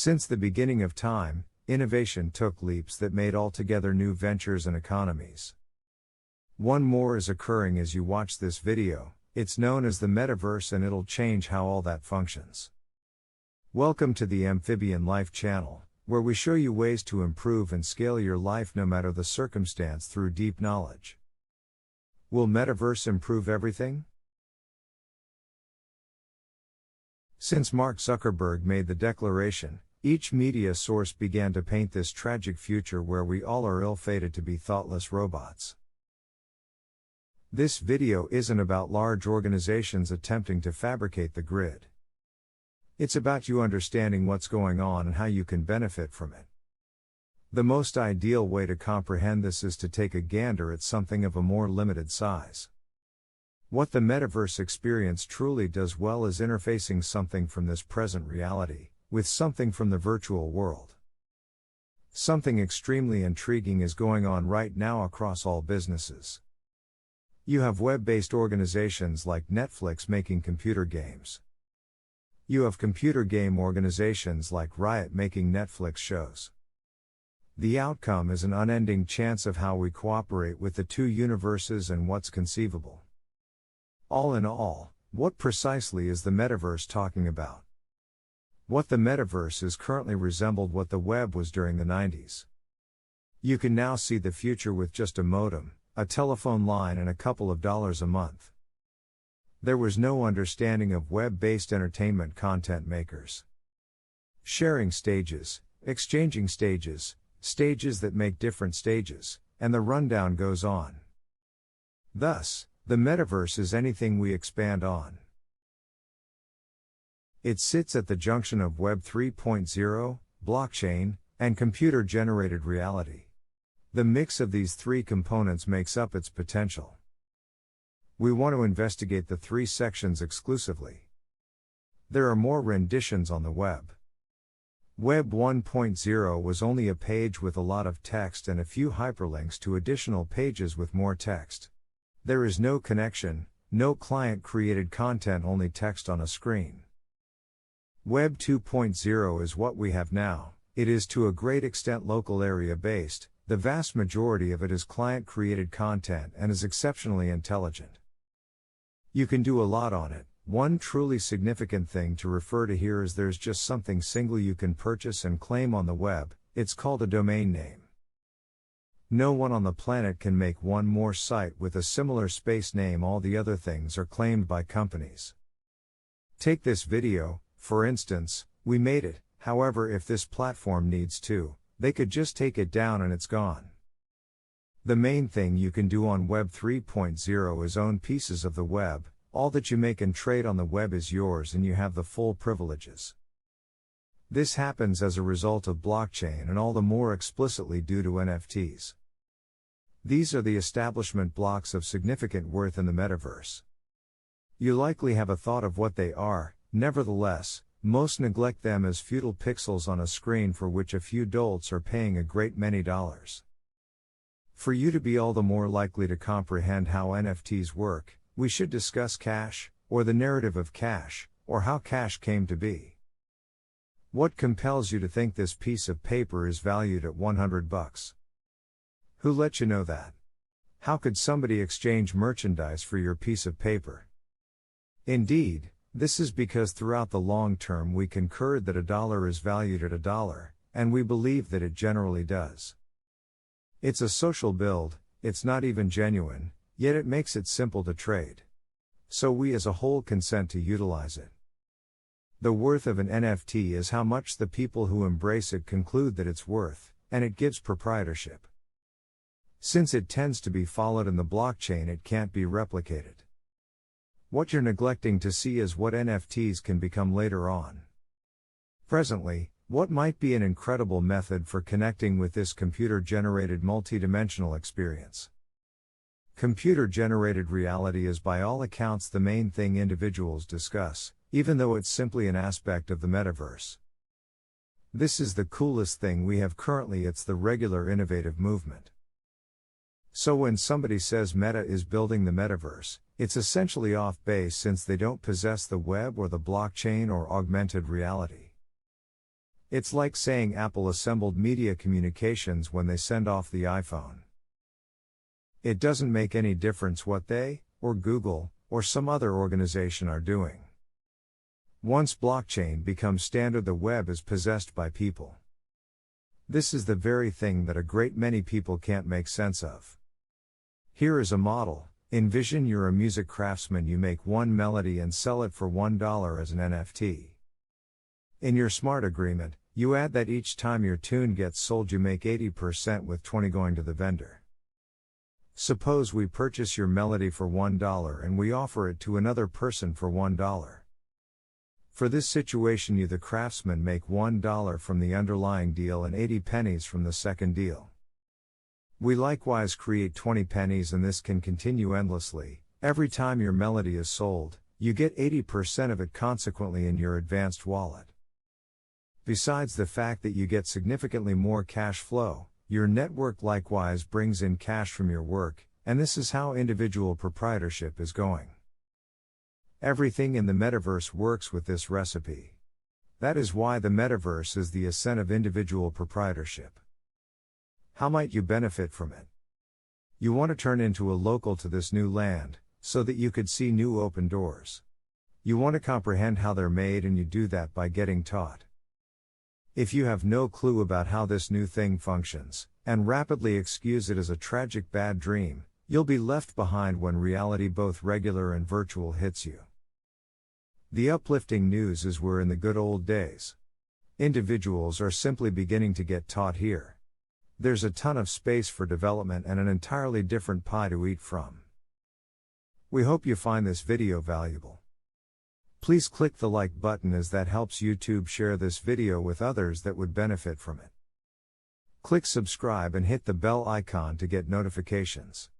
Since the beginning of time, innovation took leaps that made altogether new ventures and economies. One more is occurring as you watch this video. It's known as the Metaverse, and it'll change how all that functions. Welcome to the Amphibian Life channel, where we show you ways to improve and scale your life no matter the circumstance through deep knowledge. Will Metaverse improve everything? Since Mark Zuckerberg made the declaration, each media source began to paint this tragic future where we all are ill-fated to be thoughtless robots. This video isn't about large organizations attempting to fabricate the grid. It's about you understanding what's going on and how you can benefit from it. The most ideal way to comprehend this is to take a gander at something of a more limited size. What the Metaverse experience truly does well is interfacing something from this present reality with something from the virtual world. Something extremely intriguing is going on right now across all businesses. You have web-based organizations like Netflix making computer games. You have computer game organizations like Riot making Netflix shows. The outcome is an unending chance of how we cooperate with the two universes and what's conceivable. All in all, what precisely is the Metaverse talking about? What the Metaverse is currently resembled what the web was during the 90s. You can now see the future with just a modem, a telephone line, and a couple of dollars a month. There was no understanding of web-based entertainment content makers. Sharing stages, exchanging stages, stages that make different stages, and the rundown goes on. Thus, the Metaverse is anything we expand on. It sits at the junction of Web 3.0, blockchain, and computer-generated reality. The mix of these three components makes up its potential. We want to investigate the three sections exclusively. There are more renditions on the web. Web 1.0 was only a page with a lot of text and a few hyperlinks to additional pages with more text. There is no connection, no client-created content, only text on a screen. Web 2.0 is what we have now. It is to a great extent local area-based. The vast majority of it is client-created content and is exceptionally intelligent. You can do a lot on it. One truly significant thing to refer to here is there's just something single you can purchase and claim on the web. It's called a domain name. No one on the planet can make one more site with a similar space name. All the other things are claimed by companies. Take this video, for instance. We made it. However, if this platform needs to, they could just take it down and it's gone. The main thing you can do on Web 3.0 is own pieces of the web. All that you make and trade on the web is yours and you have the full privileges. This happens as a result of blockchain, and all the more explicitly due to NFTs. These are the establishment blocks of significant worth in the Metaverse. You likely have a thought of what they are. Nevertheless, most neglect them as futile pixels on a screen for which a few dolts are paying a great many dollars. For you to be all the more likely to comprehend how NFTs work, we should discuss cash, or the narrative of cash, or how cash came to be. What compels you to think this piece of paper is valued at $100? Who let you know that? How could somebody exchange merchandise for your piece of paper? Indeed, this is because throughout the long term we concurred that $1 is valued at $1, and we believe that it generally does. It's a social build, it's not even genuine, yet it makes it simple to trade. So we as a whole consent to utilize it. The worth of an NFT is how much the people who embrace it conclude that it's worth, and it gives proprietorship. Since it tends to be followed in the blockchain, it can't be replicated. What you're neglecting to see is what NFTs can become later on. Presently, what might be an incredible method for connecting with this computer-generated multidimensional experience. Computer-generated reality is by all accounts the main thing individuals discuss, even though it's simply an aspect of the Metaverse. This is the coolest thing we have currently. It's the regular innovative movement. So when somebody says Meta is building the Metaverse, it's essentially off base since they don't possess the web or the blockchain or augmented reality. It's like saying Apple assembled media communications when they send off the iPhone. It doesn't make any difference what they, or Google, or some other organization are doing. Once blockchain becomes standard, the web is possessed by people. This is the very thing that a great many people can't make sense of. Here is a model. Envision you're a music craftsman, you make one melody and sell it for $1 as an NFT. In your smart agreement, you add that each time your tune gets sold you make 80% with 20 going to the vendor. Suppose we purchase your melody for $1 and we offer it to another person for $1. For this situation you the craftsman make $1 from the underlying deal and 80 pennies from the second deal. We likewise create 20 pennies and this can continue endlessly. Every time your melody is sold, you get 80% of it consequently in your advanced wallet. Besides the fact that you get significantly more cash flow, your network likewise brings in cash from your work, and this is how individual proprietorship is going. Everything in the metaverse works with this recipe. That is why the metaverse is the ascent of individual proprietorship. How might you benefit from it? You want to turn into a local to this new land, so that you could see new open doors. You want to comprehend how they're made, and you do that by getting taught. If you have no clue about how this new thing functions, and rapidly excuse it as a tragic bad dream, you'll be left behind when reality, both regular and virtual, hits you. The uplifting news is we're in the good old days. Individuals are simply beginning to get taught here. There's a ton of space for development and an entirely different pie to eat from. We hope you find this video valuable. Please click the like button as that helps YouTube share this video with others that would benefit from it. Click subscribe and hit the bell icon to get notifications.